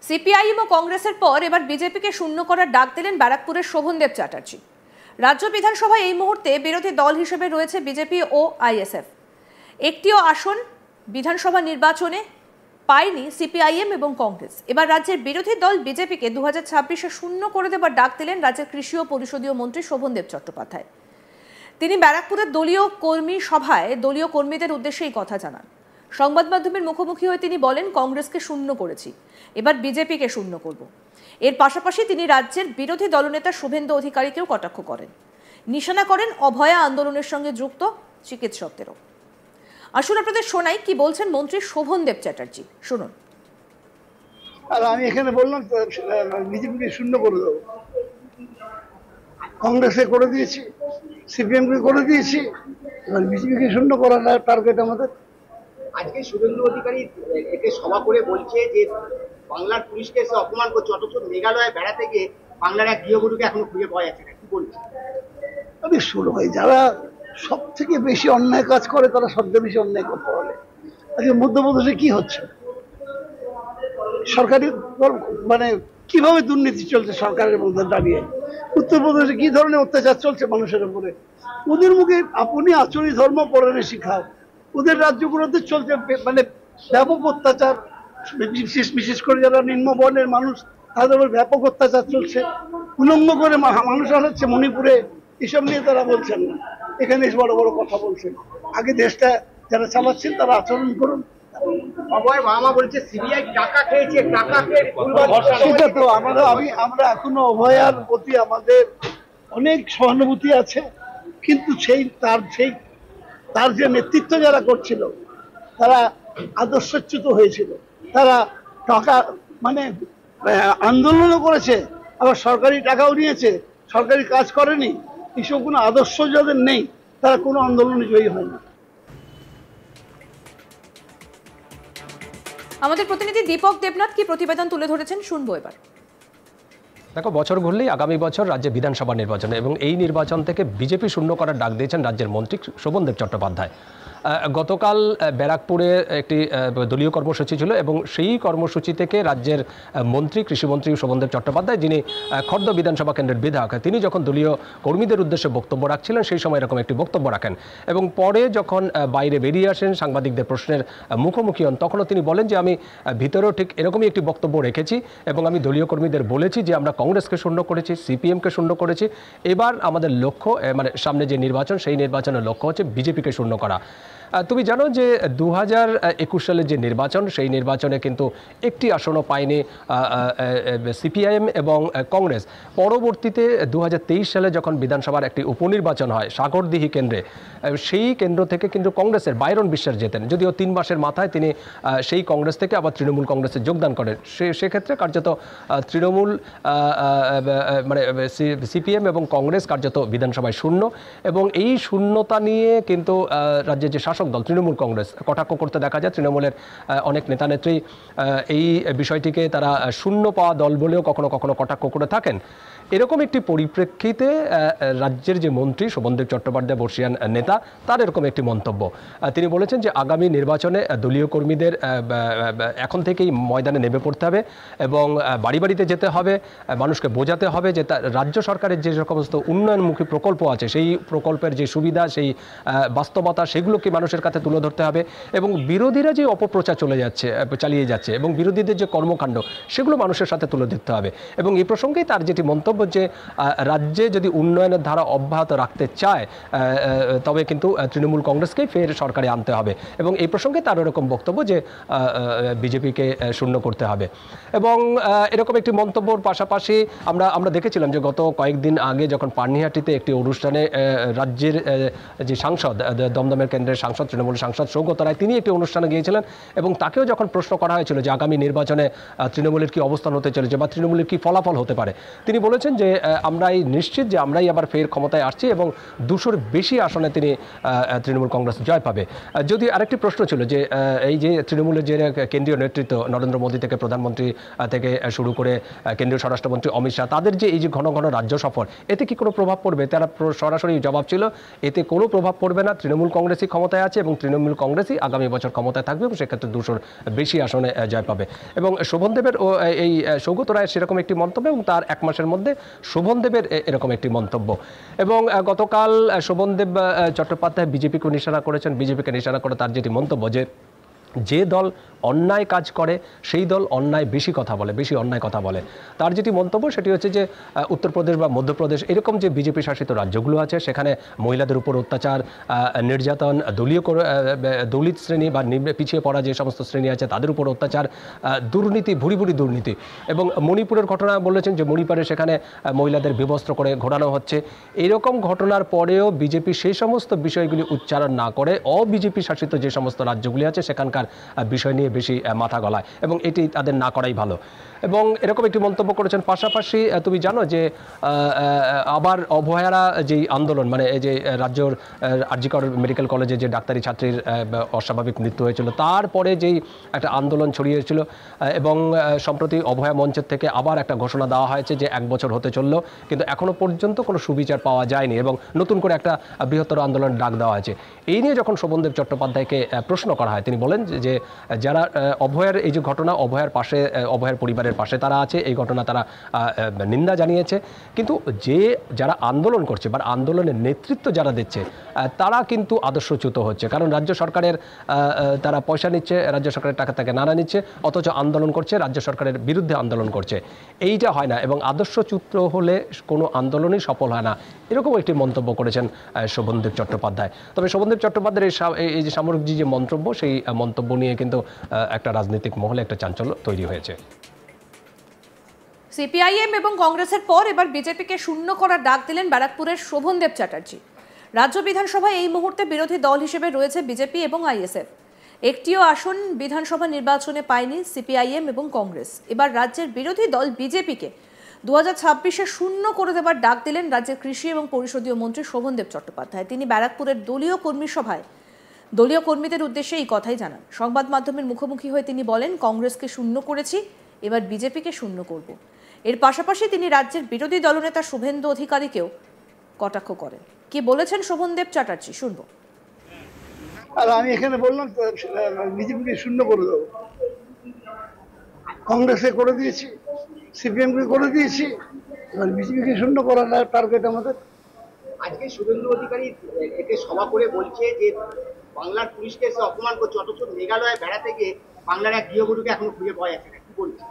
CPIM ও কংগ্রেসের পর এবার বিজেপিকে শূন্য করার ডাক দিলেন ব্যারাকপুরের শোভনদেব চ্যাটার্জি। রাজ্য বিধানসভায় এই মুহূর্তে বিরোধী দল হিসেবে রয়েছে বিজেপি ও আইএসএফ। একটিও আসন বিধানসভা নির্বাচনে পায়নি সিপিআইএম এবং কংগ্রেস। এবার রাজ্যের বিরোধী দল বিজেপিকে 2026-এ শূন্য করে দেবার ডাক দিলেন রাজ্যের কৃষি ও পরিষদীয় মন্ত্রী শোভনদেব চট্টোপাধ্যায়। তিনি ব্যারাকপুরের দলীয় কর্মী সভায় দলীয় কর্মীদের উদ্দেশ্যে এই কথা জানান। সংবাদ মাধ্যমের মুখোমুখি হয়ে তিনি বলেন, কংগ্রেসকে শূন্য করেছি, এবার বিজেপিকে শূন্য করব। এর পাশাপাশি তিনি রাজ্যের বিরোধী দলনেতা শুভেন্দু অধিকারীকেও কটাক্ষ করেন, নিশানা করেন অভয়া আন্দোলনের সঙ্গে যুক্ত চিকিৎসকদেরও। আসুন আপনাদের শোনাই কি বলছেন মন্ত্রী শোভনদেব চ্যাটার্জি, শুনুন। আর আমি এখানে বললাম বিজেপিকে শূন্য করে দেবো, কংগ্রেসে করে দিয়েছি, সিপিএমকে করে দিয়েছি, এবার বিজেপিকে শূন্য করার টার্গেট আমাদের। আজকে শুভেন্দু অধিকারী এতে সভা করে বলছে যে বাংলার পুলিশকে এসে অপমান করছে, অথচ মেঘালয়ে বেড়াতে গিয়ে বাংলার এক গৃহবধূকে এখনো খুঁজে পাওয়া যাচ্ছে না। কি বলছে? আমি শুরু হয় যারা সব থেকে বেশি অন্যায় কাজ করে তারা সবচেয়ে বেশি অন্যায় করতে পারে। আজকে মধ্যপ্রদেশে কি হচ্ছে, সরকারি মানে কিভাবে দুর্নীতি চলছে সরকারের মধ্যে দাঁড়িয়ে, উত্তরপ্রদেশে কি ধরনের অত্যাচার চলছে মানুষের উপরে, ওদের মুখে আপনি আচরণী ধর্ম পড়ানো শিখাও। ওদের রাজ্যগুলোতে চলছে মানে ব্যাপক অত্যাচার, বিশেষ করে যারা নিম্নবর্ণের মানুষ তাদের উপর ব্যাপক অত্যাচার চলছে, উলঙ্গ করে মানুষ হচ্ছে মণিপুরে, এসব নিয়ে তারা বলছেন না, এখানে এসে বড় বড় কথা বলছেন। আগে দেশটা যারা চালাচ্ছেন তারা আচরণ করুন। অভয় মামা বলছে সিবিআই টাকা খেয়েছে, টাকা খেয়ে সেটা তো আমরা এখনো অভয়ার প্রতি আমাদের অনেক সহানুভূতি আছে, কিন্তু তার যে নেতৃত্ব যারা করছিল তারা আদর্শচ্যুত হয়েছিল, তারা টাকা মানে আন্দোলনও করেছে, আবার সরকারি টাকাও নিয়েছে, সরকারি কাজ করেনি। এসব কোনো আদর্শ যাদের নেই তারা কোনো আন্দোলনে জয়ী হয় না। আমাদের প্রতিনিধি দীপক দেবনাথ কি প্রতিবেদন তুলে ধরেছেন শুনবো এবার। দেখো, বছর ঘুরলেই আগামী বছর রাজ্যে বিধানসভা নির্বাচন এবং এই নির্বাচন থেকে বিজেপি শূন্য করার ডাক দিয়েছেন রাজ্যের মন্ত্রী শোভনদেব চট্টোপাধ্যায়। গতকাল ব্যারাকপুরে একটি দলীয় কর্মসূচি ছিল এবং সেই কর্মসূচি থেকে রাজ্যের মন্ত্রী কৃষিমন্ত্রী শোভনদেব চট্টোপাধ্যায়, যিনি খর্দ বিধানসভা কেন্দ্রের বিধায়ক, তিনি যখন দলীয় কর্মীদের উদ্দেশ্যে বক্তব্য রাখছিলেন সেই সময় এরকম একটি বক্তব্য রাখেন এবং পরে যখন বাইরে বেরিয়ে আসেন সাংবাদিকদের প্রশ্নের মুখোমুখি হন তখনও তিনি বলেন যে আমি ভিতরেও ঠিক এরকমই একটি বক্তব্য রেখেছি এবং আমি দলীয় কর্মীদের বলেছি যে আমরা কংগ্রেসকে শূন্য করেছি, সিপিএমকে শূন্য করেছি, এবার আমাদের লক্ষ্য মানে সামনে যে নির্বাচন সেই নির্বাচনের লক্ষ্য হচ্ছে বিজেপিকে শূন্য করা। তুমি জানো যে 2021 সালের যে নির্বাচন সেই নির্বাচনে কিন্তু একটি আসনও পায়নি সিপিআইএম এবং কংগ্রেস। পরবর্তীতে 2023 সালে যখন বিধানসভার একটি উপনির্বাচন হয় সাগরদিঘি কেন্দ্রে, সেই কেন্দ্র থেকে কিন্তু কংগ্রেসের বাইরন বিশ্বাস জেতেন, যদিও 3 মাসের মাথায় তিনি সেই কংগ্রেস থেকে আবার তৃণমূল কংগ্রেসে যোগদান করেন। সেক্ষেত্রে কার্যত তৃণমূল মানে সিপিএম এবং কংগ্রেস কার্যত বিধানসভায় শূন্য এবং এই শূন্যতা নিয়ে কিন্তু রাজ্যের যে শাসক দল তৃণমূল কংগ্রেস কটাক্ষ করতে দেখা যায়। তৃণমূলের অনেক নেতানেত্রী এই বিষয়টিকে তারা শূন্য পাওয়া দল বলেও কখনো কখনো কটাক্ষ করে থাকেন। এরকম একটি পরিপ্রেক্ষিতে রাজ্যের যে মন্ত্রী শোভনদেব চট্টোপাধ্যায় বর্ষিয়ান নেতা, তার এরকম একটি মন্তব্য। তিনি বলেছেন যে আগামী নির্বাচনে দলীয় কর্মীদের এখন থেকেই ময়দানে নেমে পড়তে হবে এবং বাড়ি বাড়িতে যেতে হবে, মানুষকে বোঝাতে হবে যে রাজ্য সরকারের যে সমস্ত উন্নয়নমুখী প্রকল্প আছে সেই প্রকল্পের যে সুবিধা, সেই বাস্তবতা, সেগুলোকে মানুষের কাছে তুলে ধরতে হবে এবং বিরোধীরা যে অপপ্রচার চালিয়ে যাচ্ছে এবং বিরোধীদের যে কর্মকাণ্ড সেগুলো মানুষের সাথে তুলে ধরতে হবে। এবং এই প্রসঙ্গেই তার যেটি মন্তব্য যে রাজ্যে যদি উন্নয়নের ধারা অব্যাহত রাখতে চায় তবে কিন্তু তৃণমূল কংগ্রেসকেই ফের সরকারে আনতে হবে এবং এই প্রসঙ্গে তার এরকম বক্তব্য যে বিজেপিকে শূন্য করতে হবে। এবং এরকম একটি মন্তব্যর পাশাপাশি আমরা দেখেছিলাম যে গত কয়েকদিন আগে যখন পানিহাটিতে একটি অনুষ্ঠানে রাজ্যের যে সাংসদ দমদমের কেন্দ্রের সাংসদ তৃণমূল সাংসদ সৌগত রায়, তিনি একটি অনুষ্ঠানে গিয়েছিলেন এবং তাকেও যখন প্রশ্ন করা হয়েছিল যে আগামী নির্বাচনে তৃণমূলের কি অবস্থান হতে চলেছে বা তৃণমূলের কি ফলাফল হতে পারে, তিনি বলেছেন বলেছেন যে আমরাই নিশ্চিত যে আমরাই আবার ফের ক্ষমতায় আসছি এবং 200-র বেশি আসনে তিনি তৃণমূল কংগ্রেস জয় পাবে। যদি আরেকটি প্রশ্ন ছিল যে এই যে তৃণমূলের যে কেন্দ্রীয় নেতৃত্ব নরেন্দ্র মোদী থেকে প্রধানমন্ত্রী থেকে শুরু করে কেন্দ্রীয় স্বরাষ্ট্রমন্ত্রী অমিত শাহ, তাদের যে এই যে ঘন ঘন রাজ্য সফর, এতে কি কোনো প্রভাব পড়বে? তারা সরাসরি জবাব ছিল এতে কোনো প্রভাব পড়বে না, তৃণমূল কংগ্রেসই ক্ষমতায় আছে এবং তৃণমূল কংগ্রেসই আগামী বছর ক্ষমতায় থাকবে এবং সেক্ষেত্রে 200-র বেশি আসনে জয় পাবে। এবং শোভনদেবের ও এই সৌগত রায়ের সেরকম একটি মন্তব্য এবং তার 1 মাসের মধ্যে শোভনদেবের এরকম একটি মন্তব্য। এবং গতকাল শোভনদেব চট্টোপাধ্যায় বিজেপিকে নিশানা করেছেন, বিজেপিকে নিশানা করে তার যেটি মন্তব্য যে দল অন্যায় কাজ করে সেই দল অন্যায় বেশি কথা বলে, বেশি অন্যায় কথা বলে। তার যেটি মন্তব্য সেটি হচ্ছে যে উত্তরপ্রদেশ বা মধ্যপ্রদেশ এরকম যে বিজেপি শাসিত রাজ্যগুলো আছে সেখানে মহিলাদের উপর অত্যাচার, নির্যাতন, দলিত শ্রেণী বা পিছিয়ে পড়া যে সমস্ত শ্রেণী আছে তাদের উপর অত্যাচার, দুর্নীতি, ভুরি ভুরি দুর্নীতি। এবং মণিপুরের ঘটনা বলেছেন যে মণিপুরে সেখানে মহিলাদের বিবস্ত্র করে ঘোরানো হচ্ছে। এইরকম ঘটনার পরেও বিজেপি সেই সমস্ত বিষয়গুলি উচ্চারণ না করে অবিজেপি শাসিত যে সমস্ত রাজ্যগুলি আছে সেখানকার বিষয় নিয়ে বেশি মাথা গলায় এবং এটি তাদের না করাই ভালো। এবং এরকম একটি মন্তব্য করেছেন। পাশাপাশি তুমি জানো যে আবার অভয়ারা যেই আন্দোলন, মানে এই যে রাজ্যের আরজিকর মেডিকেল কলেজে যে ডাক্তারি ছাত্রীর অস্বাভাবিক মৃত্যু হয়েছিল তারপরে যেই একটা আন্দোলন ছড়িয়েছিল এবং সম্প্রতি অভয়া মঞ্চের থেকে আবার একটা ঘোষণা দেওয়া হয়েছে যে 1 বছর হতে চললো কিন্তু এখনো পর্যন্ত কোনো সুবিচার পাওয়া যায়নি এবং নতুন করে একটা বৃহত্তর আন্দোলন ডাক দেওয়া হয়েছে। এই নিয়ে যখন শোভনদেব চট্টোপাধ্যায়কে প্রশ্ন করা হয় তিনি বলেন যে যারা অভয়ার এই যে ঘটনা, অভয়ার পাশে, অভয়ার পরিবারের পাশে তারা আছে, এই ঘটনা তারা নিন্দা জানিয়েছে, কিন্তু যারা আন্দোলন করছে বা আন্দোলনের নেতৃত্ব যারা দিচ্ছে তারা কিন্তু আদর্শচ্যুত হচ্ছে। কারণ রাজ্য সরকারের তারা পয়সা নিচ্ছে, রাজ্য সরকারের টাকা থেকে নাড়া নিচ্ছে, অথচ আন্দোলন করছে, রাজ্য সরকারের বিরুদ্ধে আন্দোলন করছে। এইটা হয় না এবং আদর্শচ্যুত হলে কোনো আন্দোলনই সফল হয় না, এরকম একটি মন্তব্য করেছেন শোভনদেব চট্টোপাধ্যায়। তবে শোভনদেব চট্টোপাধ্যায়ের এই যে সামরিক যে মন্তব্য, সেই মন্তব্য নিয়ে কিন্তু একটা রাজনৈতিক মহলে একটা চাঞ্চল্য তৈরি হয়েছে। সিপিআইএম এবং কংগ্রেসের পর এবার বিজেপিকে শূন্য করার ডাক দিলেন ব্যারাকপুরের শোভনদেব চ্যাটার্জি। রাজ্য বিধানসভায় এই মুহূর্তে বিরোধী দল হিসেবে রয়েছে বিজেপি এবং আইএসএফ। একটিও আসন বিধানসভা নির্বাচনে পায়নি সিপিআইএম এবং কংগ্রেস। এবার রাজ্যের বিরোধী দল বিজেপিকে 2026-এ শূন্য করে দেবার ডাক দিলেন রাজ্যের কৃষি এবং পরিষদীয় মন্ত্রী শোভনদেব চট্টোপাধ্যায়। তিনি ব্যারাকপুরের দলীয় কর্মী সভায় দলীয় কর্মীদের উদ্দেশ্যে এই কথাই জানান। সংবাদ মাধ্যমের মুখোমুখি হয়ে তিনি বলেন, কংগ্রেসকে শূন্য করেছি, এবার বিজেপিকে শূন্য করব। এর পাশাপাশি তিনি রাজ্যের বিরোধী দলনেতা শুভেন্দু অধিকারীকেও কটাক্ষ করেন। কি বলেছেন শোভনদেব চ্যাটার্জি শুনবো। আর আমি এখানে বললাম বিজেপিকে শূন্য করে দেবো, কংগ্রেসে করে দিয়েছি, সিপিএমকে করে দিয়েছি, এবার বিজেপিকে শূন্য করার টার্গেট আমাদের। আজকে শুভেন্দু অধিকারী একে সভা করে বলছে যে বাংলার পুলিশকে এসে অপমান করছে, অথচ মেঘালয়ে বেড়াতে গিয়ে বাংলার এক গৃহবধূকে এখনো খুঁজে পাওয়া যাচ্ছে না। কি বলছে?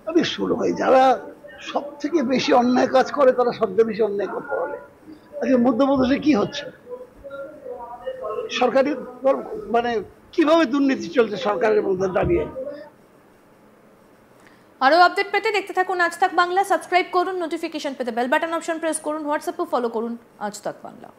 আমি শুরু হয় যারা সব থেকে বেশি অন্যায় কাজ করে তারা সবচেয়ে বেশি অন্যায় করতে পারে। আজকে মধ্যপ্রদেশে কি হচ্ছে, সরকারি মানে কিভাবে দুর্নীতি চলছে সরকারের মধ্যে দাঁড়িয়ে। আরো আপডেট পেতে দেখতে থাকুন আজ তাক বাংলা। সাবস্ক্রাইব করুন, নোটিফিকেশন পেতে বেল বাটন অপশন প্রেস করুন, হোয়াটসঅ্যাপে ফলো করুন আজ তাক বাংলা।